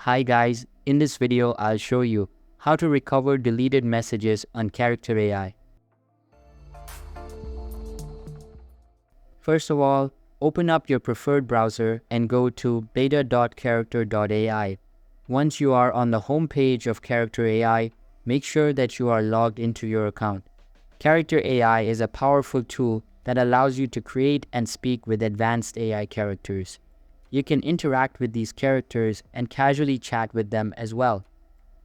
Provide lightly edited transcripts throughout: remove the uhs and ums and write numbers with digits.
Hi guys, in this video I'll show you how to recover deleted messages on Character AI. First of all, open up your preferred browser and go to beta.character.ai. Once you are on the home page of Character AI, make sure that you are logged into your account. Character AI is a powerful tool that allows you to create and speak with advanced AI characters. You can interact with these characters and casually chat with them as well.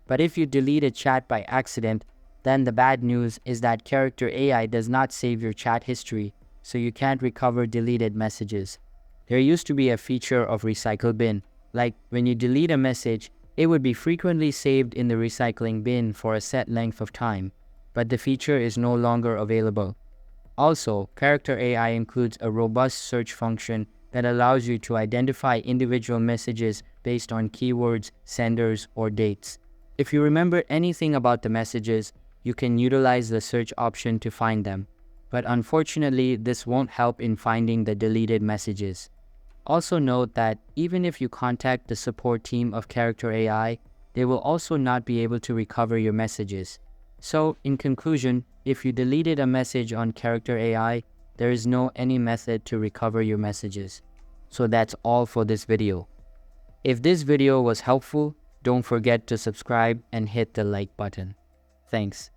But if you delete a chat by accident, then the bad news is that Character AI does not save your chat history, so you can't recover deleted messages. There used to be a feature of Recycle Bin, like when you delete a message, it would be frequently saved in the recycling bin for a set length of time, but the feature is no longer available. Also, Character AI includes a robust search function that allows you to identify individual messages based on keywords, senders, or dates. If you remember anything about the messages, you can utilize the search option to find them. But unfortunately, this won't help in finding the deleted messages. Also note that even if you contact the support team of Character AI, they will also not be able to recover your messages. So, in conclusion, if you deleted a message on Character AI, there is no any method to recover your messages. So that's all for this video. If this video was helpful, don't forget to subscribe and hit the like button. Thanks.